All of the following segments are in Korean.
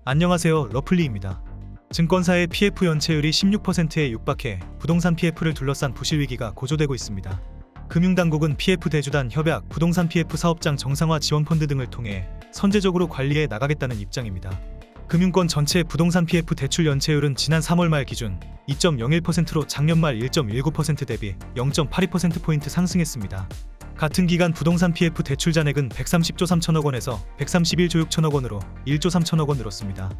안녕하세요, 러플리입니다. 증권사의 PF 연체율이 16%에 육박해 부동산 PF를 둘러싼 부실 위기가 고조되고 있습니다. 금융당국은 PF 대주단 협약, 부동산 PF 사업장 정상화 지원 펀드 등을 통해 선제적으로 관리해 나가겠다는 입장입니다. 금융권 전체 부동산 PF 대출 연체율은 지난 3월 말 기준 2.01%로 작년 말 1.19% 대비 0.82%포인트 상승했습니다. 같은 기간 부동산 PF 대출 잔액은 130조 3천억 원에서 131조 6천억 원으로 1조 3천억 원 늘었습니다.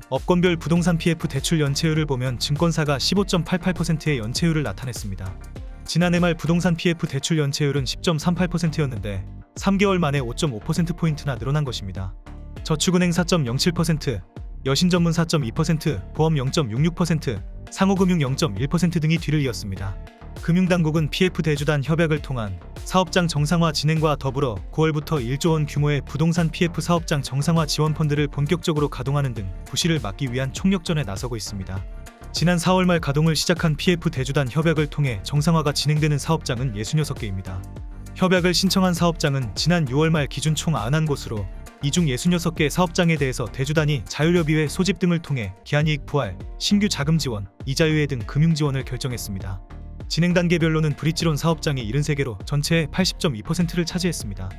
업권별 부동산 PF 대출 연체율을 보면 증권사가 15.88%의 연체율을 나타냈습니다. 지난해 말 부동산 PF 대출 연체율은 10.38%였는데 3개월 만에 5.5%포인트나 늘어난 것입니다. 저축은행 4.07%, 여신전문 4.2%, 보험 0.66%, 상호금융 0.1% 등이 뒤를 이었습니다. 금융당국은 PF 대주단 협약을 통한 사업장 정상화 진행과 더불어 9월부터 1조 원 규모의 부동산 PF 사업장 정상화 지원 펀드를 본격적으로 가동하는 등 부실을 막기 위한 총력전에 나서고 있습니다. 지난 4월 말 가동을 시작한 PF 대주단 협약을 통해 정상화가 진행되는 사업장은 66개입니다. 협약을 신청한 사업장은 지난 6월 말 기준 총 91곳으로 이 중 66개 사업장에 대해서 대주단이 자율협의회 소집 등을 통해 기한이익 부활, 신규 자금 지원, 이자유예 등 금융 지원을 결정했습니다. 진행 단계별로는 브릿지론 사업장이 73개로 전체의 80.2%를 차지했습니다.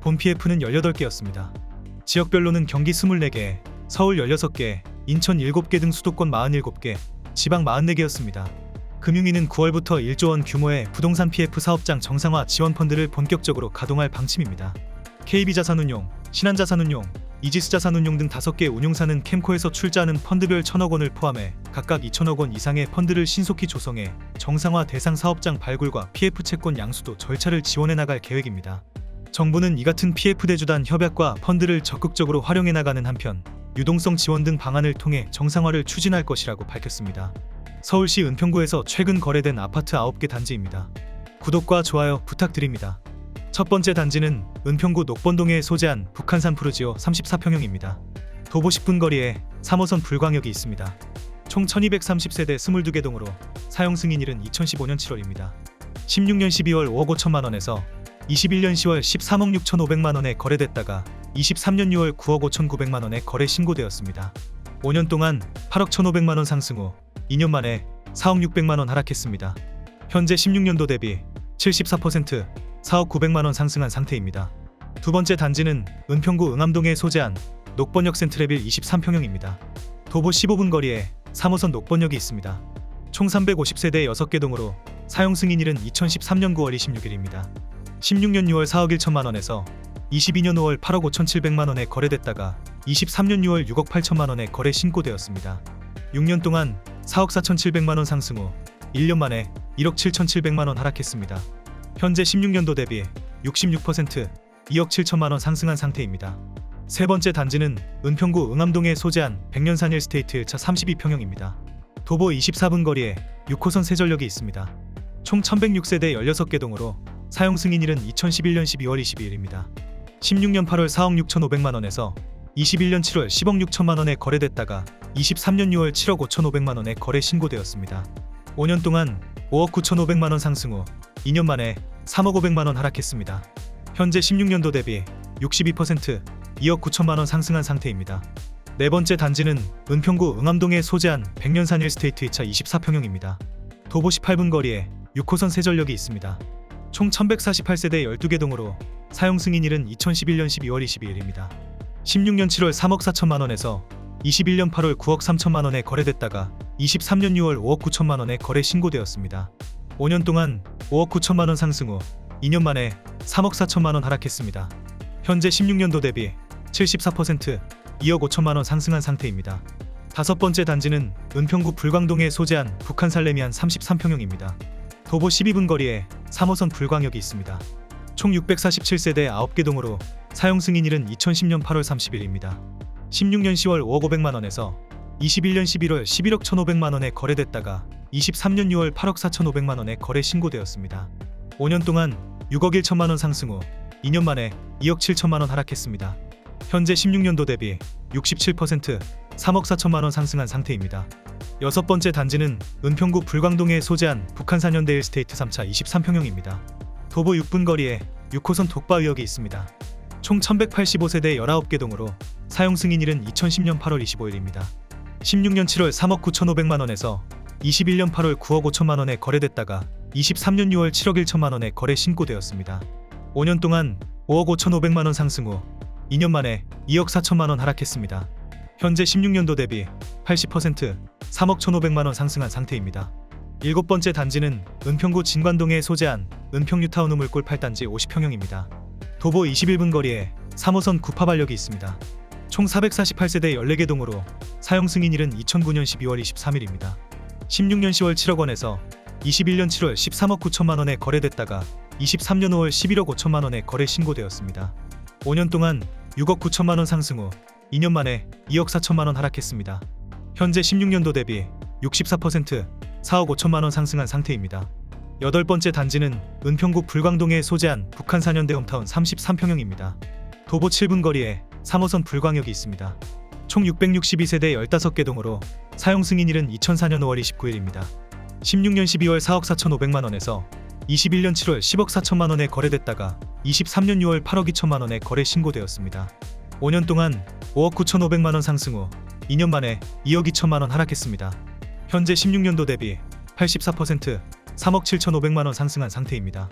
본 PF는 18개였습니다. 지역별로는 경기 24개, 서울 16개, 인천 7개 등 수도권 47개, 지방 44개였습니다. 금융위는 9월부터 1조 원 규모의 부동산 PF 사업장 정상화 지원 펀드를 본격적으로 가동할 방침입니다. KB자산운용, 신한자산운용, 이지스자산운용 등 5개 운용사는 캠코에서 출자하는 펀드별 1,000억 원을 포함해 각각 2,000억 원 이상의 펀드를 신속히 조성해 정상화 대상 사업장 발굴과 PF 채권 양수도 절차를 지원해 나갈 계획입니다. 정부는 이 같은 PF 대주단 협약과 펀드를 적극적으로 활용해 나가는 한편 유동성 지원 등 방안을 통해 정상화를 추진할 것이라고 밝혔습니다. 서울시 은평구에서 최근 거래된 아파트 9개 단지입니다. 구독과 좋아요 부탁드립니다. 첫 번째 단지는 은평구 녹번동에 소재한 북한산 푸르지오 34평형입니다. 도보 10분 거리에 3호선 불광역이 있습니다. 총 1230세대 22개 동으로 사용 승인일은 2015년 7월입니다. 16년 12월 5억 5천만 원에서 21년 10월 13억 6천5백만 원에 거래됐다가 23년 6월 9억 5천9백만 원에 거래 신고되었습니다. 5년 동안 8억 1,500만 원 상승 후 2년 만에 4억 6백만 원 하락했습니다. 현재 16년도 대비 74%, 4억 9백만 원 상승한 상태입니다. 두 번째 단지는 은평구 응암동에 소재한 녹번역 센트레빌 23평형입니다. 도보 15분 거리에 3호선 녹번역이 있습니다. 총 350세대 6개 동으로 사용 승인일은 2013년 9월 26일입니다. 16년 6월 4억 1천만 원에서 22년 5월 8억 5천7백만 원에 거래됐다가 23년 6월 6억 8천만 원에 거래 신고되었습니다. 6년 동안 4억 4천7백만 원 상승 후 1년 만에 1억 7천7백만 원 하락했습니다. 현재 16년도 대비 66%, 2억 7천만 원 상승한 상태입니다. 세 번째 단지는 은평구 응암동에 소재한 백년산 1스테이트 1차 32평형입니다. 도보 24분 거리에 6호선 세전력이 있습니다. 총 1106세대 16개 동으로 사용 승인일은 2011년 12월 22일입니다. 16년 8월 4억 6천5백만 원에서 21년 7월 10억 6천만 원에 거래됐다가 23년 6월 7억 5천5백만 원에 거래 신고되었습니다. 5년 동안 5억 9천5백만 원 상승 후 2년 만에 3억 5백만 원 하락했습니다. 현재 16년도 대비 62%, 2억 9천만 원 상승한 상태입니다. 네 번째 단지는 은평구 응암동에 소재한 백년산 1스테이트 2차 24평형입니다. 도보 18분 거리에 6호선 세전력이 있습니다. 총 1148세대 12개 동으로 사용 승인일은 2011년 12월 22일입니다. 16년 7월 3억 4천만 원에서 21년 8월 9억 3천만 원에 거래됐다가 23년 6월 5억 9천만 원에 거래 신고되었습니다. 5년 동안 5억 9천만 원 상승 후 2년 만에 3억 4천만 원 하락했습니다. 현재 16년도 대비 74%, 2억 5천만 원 상승한 상태입니다. 다섯 번째 단지는 은평구 불광동에 소재한 북한산 레미안 33평형입니다. 도보 12분 거리에 3호선 불광역이 있습니다. 총 647세대 9개 동으로 사용 승인일은 2010년 8월 30일입니다. 16년 10월 5억 5백만 원에서 21년 11월 11억 1,500만 원에 거래됐다가 23년 6월 8억 4,500만 원에 거래 신고되었습니다. 5년 동안 6억 1천만 원 상승 후 2년 만에 2억 7천만 원 하락했습니다. 현재 16년도 대비 67%, 3억 4천만 원 상승한 상태입니다. 여섯 번째 단지는 은평구 불광동에 소재한 북한산 현대 1스테이트 3차 23평형입니다. 도보 6분 거리에 6호선 독바의역이 있습니다. 총 1185세대 19개 동으로 사용 승인일은 2010년 8월 25일입니다. 16년 7월 3억 9,500만 원에서 21년 8월 9억 5천만 원에 거래됐다가 23년 6월 7억 1천만 원에 거래 신고되었습니다. 5년 동안 5억 5,500만 원 상승 후 2년 만에 2억 4천만 원 하락했습니다. 현재 16년도 대비 80% 3억 1,500만 원 상승한 상태입니다. 일곱 번째 단지는 은평구 진관동에 소재한 은평뉴타운 우물골 8단지 50평형입니다. 도보 21분 거리에 3호선 구파발역이 있습니다. 총 448세대 14개 동으로 사용 승인일은 2009년 12월 23일입니다. 16년 10월 7억 원에서 21년 7월 13억 9천만 원에 거래됐다가 23년 5월 11억 5천만 원에 거래 신고되었습니다. 5년 동안 6억 9천만 원 상승 후 2년 만에 2억 4천만 원 하락했습니다. 현재 16년도 대비 64% 4억 5천만 원 상승한 상태입니다. 여덟 번째 단지는 은평구 불광동에 소재한 북한 4년대 홈타운 33평형입니다. 도보 7분 거리에 3호선 불광역이 있습니다. 총 662세대 15개 동으로 사용 승인일은 2004년 5월 29일입니다. 16년 12월 4억 4,500만 원에서 21년 7월 10억 4천만 원에 거래됐다가 23년 6월 8억 2천만 원에 거래 신고되었습니다. 5년 동안 5억 9,500만 원 상승 후 2년 만에 2억 2천만 원 하락했습니다. 현재 16년도 대비 84% 3억 7,500만 원 상승한 상태입니다.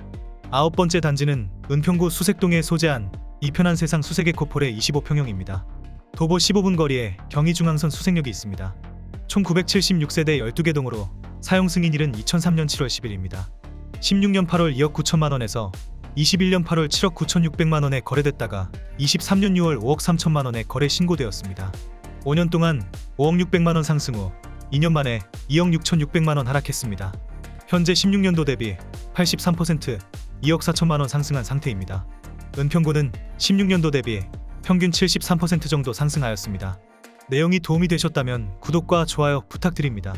아홉 번째 단지는 은평구 수색동에 소재한 이편한 세상 수색에코폴의 25평형입니다. 도보 15분 거리에 경의중앙선 수색역이 있습니다. 총 976세대 12개 동으로 사용 승인일은 2003년 7월 10일입니다. 16년 8월 2억 9천만 원에서 21년 8월 7억 9,600만 원에 거래됐다가 23년 6월 5억 3천만 원에 거래 신고되었습니다. 5년 동안 5억 600만 원 상승 후 2년 만에 2억 6,600만 원 하락했습니다. 현재 16년도 대비 83% 2억 4천만 원 상승한 상태입니다. 은평구는 16년도 대비 평균 73% 정도 상승하였습니다. 내용이 도움이 되셨다면 구독과 좋아요 부탁드립니다.